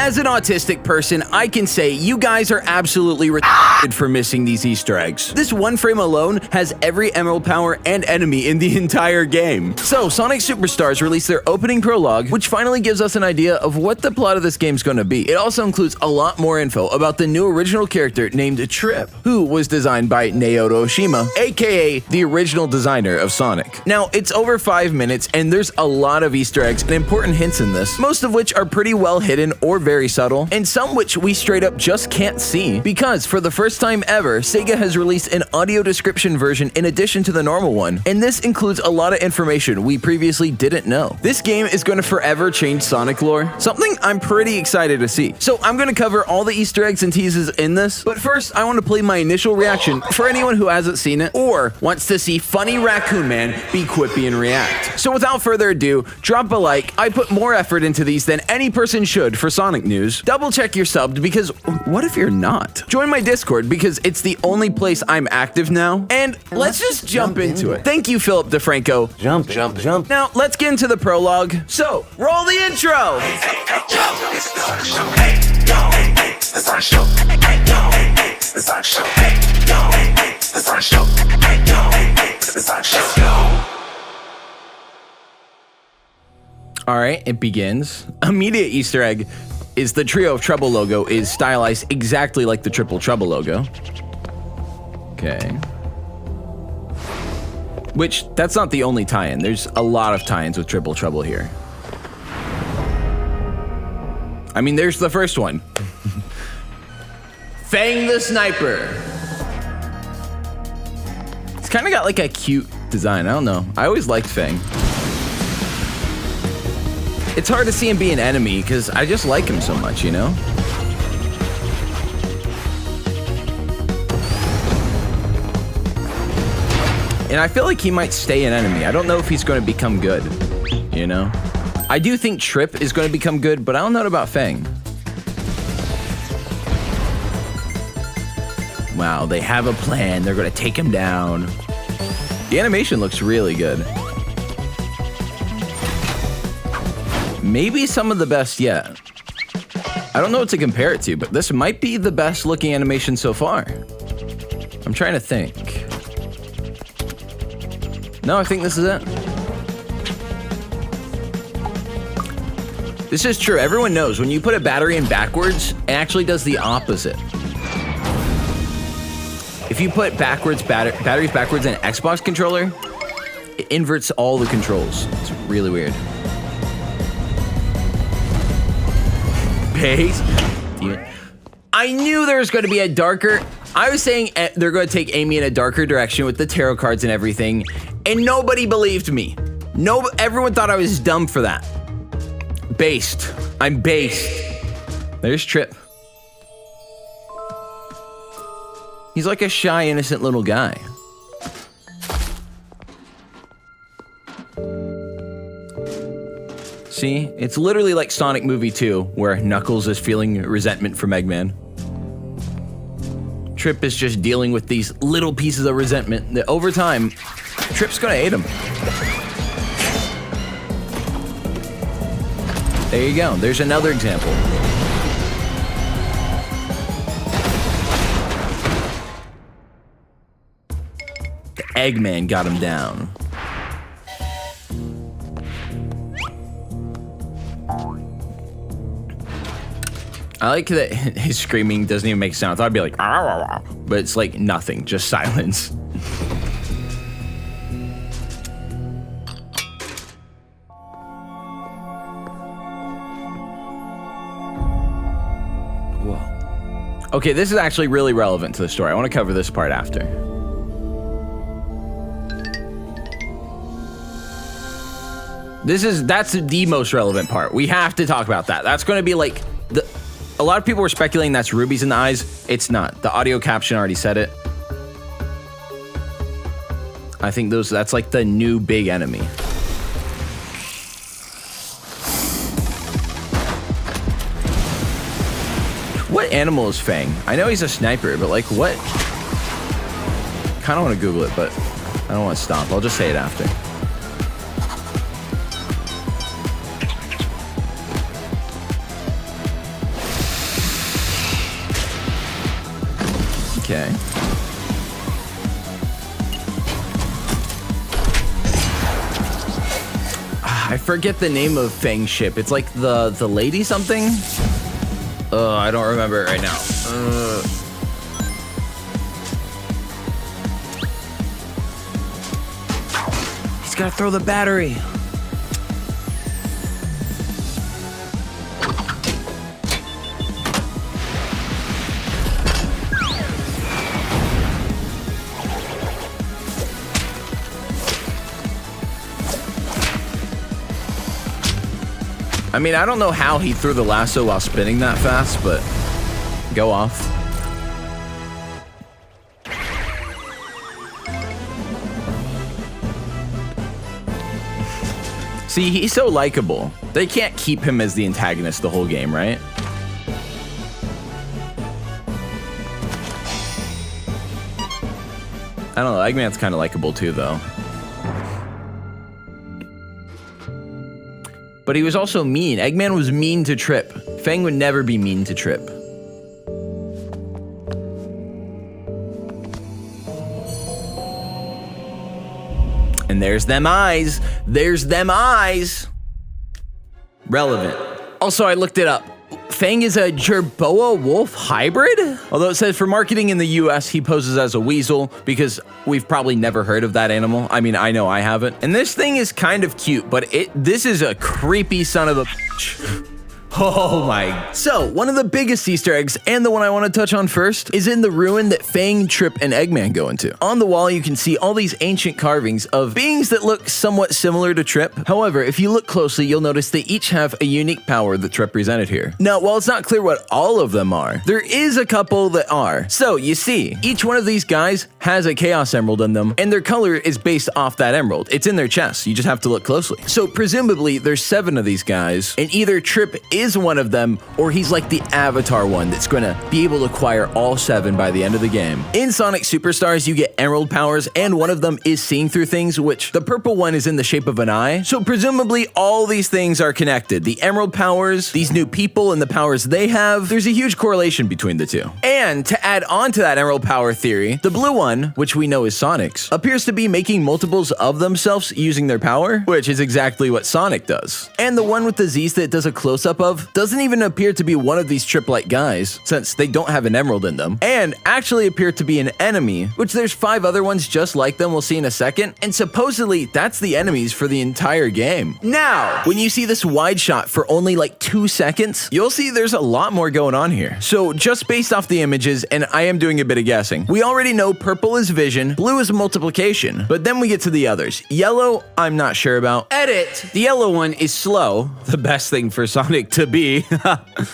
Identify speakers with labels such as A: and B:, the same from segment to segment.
A: As an autistic person, I can say you guys are absolutely retarded for missing these Easter eggs. This one frame alone has every emerald power and enemy in the entire game. So, Sonic Superstars released their opening prologue, which finally gives us an idea of what the plot of this game's gonna be. It also includes a lot more info about the new original character named Trip, who was designed by Naoto Oshima, aka the original designer of Sonic. Now, it's over 5 minutes, and there's a lot of Easter eggs and important hints in this, most of which are pretty well hidden or very subtle, and some which we straight up just can't see, because for the first time ever, Sega has released an audio description version in addition to the normal one, and this includes a lot of information we previously didn't know. This game is going to forever change Sonic lore, something I'm pretty excited to see. So I'm going to cover all the Easter eggs and teases in this, but first I want to play my initial reaction for anyone who hasn't seen it or wants to see funny Raccoon Man be quippy and react. So without further ado, drop a like. I put more effort into these than any person should for Sonic news. Double check you're subbed, because what if you're not? Join my Discord, because it's the only place I'm active now. And let's just jump into it. Thank you, Philip DeFranco.
B: Jump.
A: Now, let's get into the prologue. So, roll the intro! Alright, it begins. Immediate Easter egg is the Trio of Trouble logo is stylized exactly like the Triple Trouble logo. Okay. Which, that's not the only tie-in. There's a lot of tie-ins with Triple Trouble here. I mean, there's the first one. Fang the Sniper. It's kind of got like a cute design. I don't know. I always liked Fang. It's hard to see him be an enemy because I just like him so much, you know? And I feel like he might stay an enemy. I don't know if he's going to become good, you know? I do think Trip is going to become good, but I don't know about Fang. Wow, they have a plan. They're going to take him down. The animation looks really good. Maybe some of the best yet. I don't know what to compare it to, but this might be the best looking animation so far. I'm trying to think. No, I think this is it. This is true. Everyone knows when you put a battery in backwards, it actually does the opposite. If you put batteries backwards in an Xbox controller, it inverts all the controls. It's really weird. I knew there was going to be a darker... I was saying they're going to take Amy in a darker direction with the tarot cards and everything, and nobody believed me. Everyone thought I was dumb for that. Based. I'm based. There's Trip. He's like a shy, innocent little guy. See, it's literally like Sonic Movie 2, where Knuckles is feeling resentment from Eggman. Trip is just dealing with these little pieces of resentment that over time, Trip's gonna hate him. There you go, there's another example. The Eggman got him down. I like that his screaming doesn't even make sound. I thought it'd be like, "Arr, arr, arr," but it's like nothing, just silence. Whoa. Okay, this is actually really relevant to the story. I want to cover this part after. That's the most relevant part. We have to talk about that. That's going to be like a lot of people were speculating that's rubies in the eyes. It's not. The audio caption already said it. I think that's like the new big enemy. What animal is Fang? I know he's a sniper, but like what? Kind of want to Google it, but I don't want to stop. I'll just say it after. Okay. I forget the name of Fang's ship. It's like the lady something? I don't remember it right now. He's gotta throw the battery. I mean, I don't know how he threw the lasso while spinning that fast, but go off. See, he's so likable. They can't keep him as the antagonist the whole game, right? I don't know, Eggman's kind of likable too, though. But he was also mean. Eggman was mean to Trip. Fang would never be mean to Trip. And there's them eyes. There's them eyes. Relevant. Also, I looked it up. Fang is a jerboa wolf hybrid? Although it says for marketing in the US, he poses as a weasel because we've probably never heard of that animal. I mean, I know I haven't. And this thing is kind of cute, but this is a creepy son of a bitch. Oh my. So, one of the biggest Easter eggs, and the one I want to touch on first, is in the ruin that Fang, Trip, and Eggman go into. On the wall, you can see all these ancient carvings of beings that look somewhat similar to Trip. However, if you look closely, you'll notice they each have a unique power that's represented here. Now, while it's not clear what all of them are, there is a couple that are. So, you see, each one of these guys has a Chaos Emerald in them, and their color is based off that emerald. It's in their chest. You just have to look closely. So, presumably, there's 7 of these guys, and either Trip is one of them, or he's like the avatar one that's gonna be able to acquire all 7 by the end of the game. In Sonic Superstars, you get emerald powers, and one of them is seeing through things, which the purple one is in the shape of an eye. So presumably all these things are connected. The emerald powers, these new people and the powers they have, there's a huge correlation between the two. And to add on to that emerald power theory, the blue one, which we know is Sonic's, appears to be making multiples of themselves using their power, which is exactly what Sonic does. And the one with the Z's that it does a close-up of doesn't even appear to be one of these Trip-like guys, since they don't have an emerald in them, and actually appear to be an enemy, which there's 5 other ones just like them we'll see in a second, and supposedly that's the enemies for the entire game. Now, when you see this wide shot for only like 2 seconds, you'll see there's a lot more going on here. So just based off the images, and I am doing a bit of guessing, we already know purple is vision, blue is multiplication, but then we get to the others. Yellow, I'm not sure about. Edit! The yellow one is slow, the best thing for Sonic to be,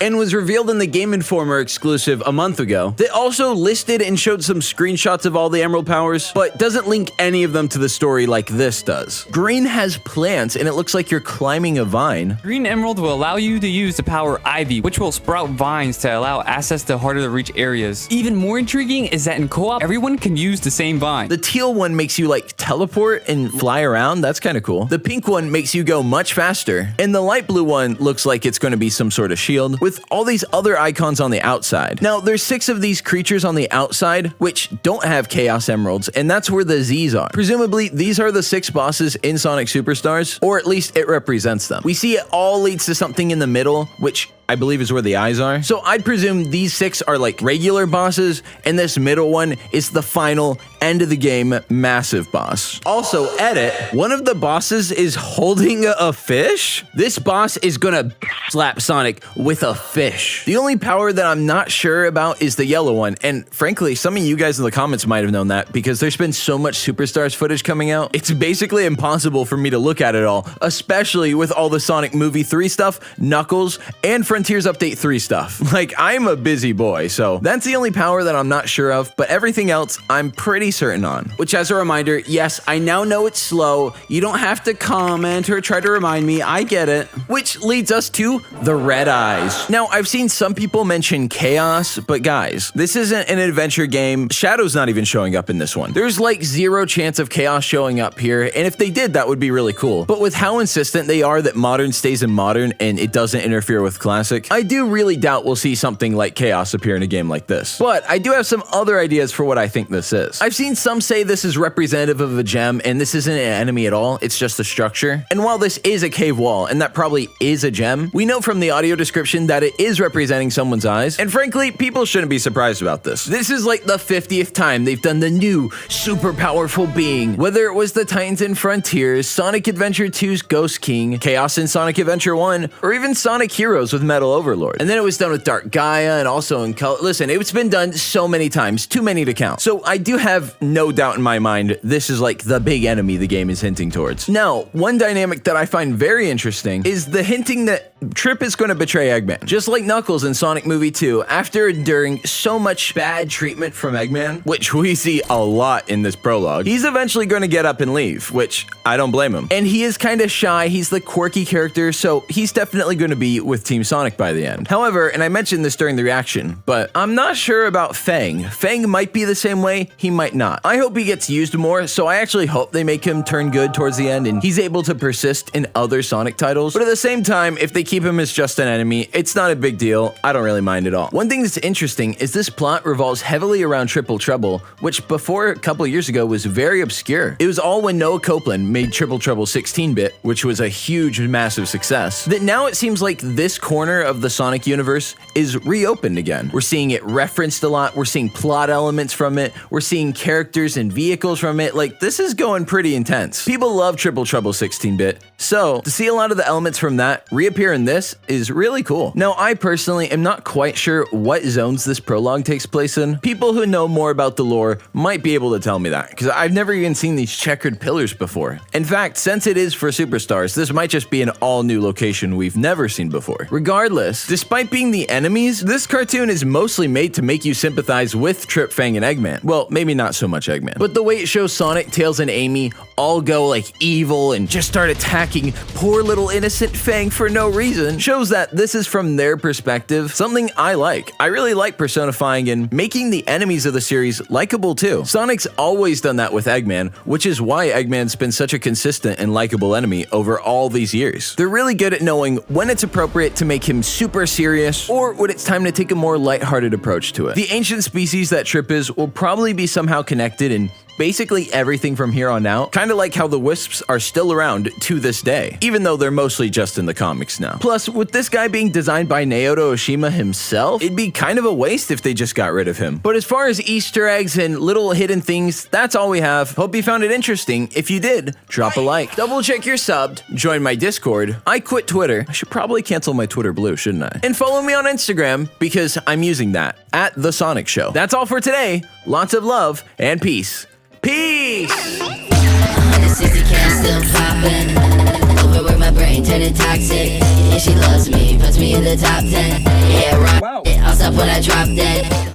A: and was revealed in the Game Informer exclusive a month ago. They also listed and showed some screenshots of all the emerald powers, but doesn't link any of them to the story like this does. Green has plants, and it looks like you're climbing a vine.
B: Green Emerald will allow you to use the power Ivy, which will sprout vines to allow access to harder to reach areas. Even more intriguing is that in co-op, everyone can use the same vine.
A: The teal one makes you like teleport and fly around. That's kind of cool. The pink one makes you go much faster, and the light blue one looks like it's going to be some sort of shield with all these other icons on the outside. Now, there's 6 of these creatures on the outside which don't have Chaos Emeralds, and that's where the Z's are. Presumably, these are the 6 bosses in Sonic Superstars, or at least it represents them. We see it all leads to something in the middle, which I believe is where the eyes are. So I'd presume these 6 are like regular bosses, and this middle one is the final end of the game massive boss. Also, edit, one of the bosses is holding a fish? This boss is gonna slap Sonic with a fish. The only power that I'm not sure about is the yellow one, and frankly, some of you guys in the comments might have known that because there's been so much Superstars footage coming out, it's basically impossible for me to look at it all, especially with all the Sonic Movie 3 stuff, Knuckles, and Frontiers Update 3 stuff. Like, I'm a busy boy, so that's the only power that I'm not sure of, but everything else, I'm pretty certain on. Which, as a reminder, yes, I now know it's slow. You don't have to comment or try to remind me. I get it. Which leads us to the red eyes. Now, I've seen some people mention chaos, but guys, this isn't an adventure game. Shadow's not even showing up in this one. There's like 0 chance of chaos showing up here, and if they did, that would be really cool. But with how insistent they are that modern stays in modern and it doesn't interfere with classic, I do really doubt we'll see something like chaos appear in a game like this. But I do have some other ideas for what I think this is. I've seen some say this is representative of a gem, and this isn't an enemy at all, it's just a structure. And while this is a cave wall, and that probably is a gem, we know from the audio description that it is representing someone's eyes, and frankly, people shouldn't be surprised about this. This is like the 50th time they've done the new, super powerful being. Whether it was the Titans and Frontiers, Sonic Adventure 2's Ghost King, Chaos in Sonic Adventure 1, or even Sonic Heroes with Metal Overlord. And then it was done with Dark Gaia and also in Color. Listen, it's been done so many times, too many to count. So I do have no doubt in my mind this is like the big enemy the game is hinting towards. Now, one dynamic that I find very interesting is the hinting that Trip is going to betray Eggman. Just like Knuckles in Sonic Movie 2, after enduring so much bad treatment from Eggman, which we see a lot in this prologue, he's eventually going to get up and leave, which I don't blame him. And he is kind of shy, he's the quirky character, so he's definitely going to be with Team Sonic by the end. However, and I mentioned this during the reaction, but I'm not sure about Fang. Fang might be the same way, he might not. I hope he gets used more, so I actually hope they make him turn good towards the end and he's able to persist in other Sonic titles. But at the same time, if they keep him as just an enemy, it's not a big deal. I don't really mind at all. One thing that's interesting is this plot revolves heavily around Triple Trouble, which before a couple years ago was very obscure. It was all when Noah Copeland made Triple Trouble 16-bit, which was a huge, massive success, that now it seems like this corner of the Sonic universe is reopened again. We're seeing it referenced a lot, we're seeing plot elements from it, we're seeing characters and vehicles from it. Like, this is going pretty intense. People love Triple Trouble 16-bit, so to see a lot of the elements from that reappear in this is really cool. Now, I personally am not quite sure what zones this prologue takes place in. People who know more about the lore might be able to tell me that, because I've never even seen these checkered pillars before. In fact, since it is for Superstars, this might just be an all-new location we've never seen before. Regardless, despite being the enemies, this cartoon is mostly made to make you sympathize with Trip, Fang, and Eggman. Well, maybe not so much Eggman, but the way it shows Sonic, Tails, and Amy all go like evil and just start attacking poor little innocent Fang for no reason shows that this is from their perspective, something I like. I really like personifying and making the enemies of the series likable too. Sonic's always done that with Eggman, which is why Eggman's been such a consistent and likable enemy over all these years. They're really good at knowing when it's appropriate to make him super serious or when it's time to take a more lighthearted approach to it. The ancient species that Trip is will probably be somehow connected in basically everything from here on out, kind of like how the Wisps are still around to this day, even though they're mostly just in the comics now. Plus, with this guy being designed by Naoto Oshima himself, it'd be kind of a waste if they just got rid of him. But as far as Easter eggs and little hidden things, that's all we have. Hope you found it interesting. If you did, drop a like. Double check you're subbed, join my Discord. I quit Twitter. I should probably cancel my Twitter Blue, shouldn't I? And follow me on Instagram because I'm using that, @The Sonic Show. That's all for today. Lots of love and peace. Peace!
C: The 60 can still poppin'. Overwork my brain, turning toxic. Yeah, she loves me, puts me in the top 10. Yeah, right. Wow. I'll stop when I drop dead.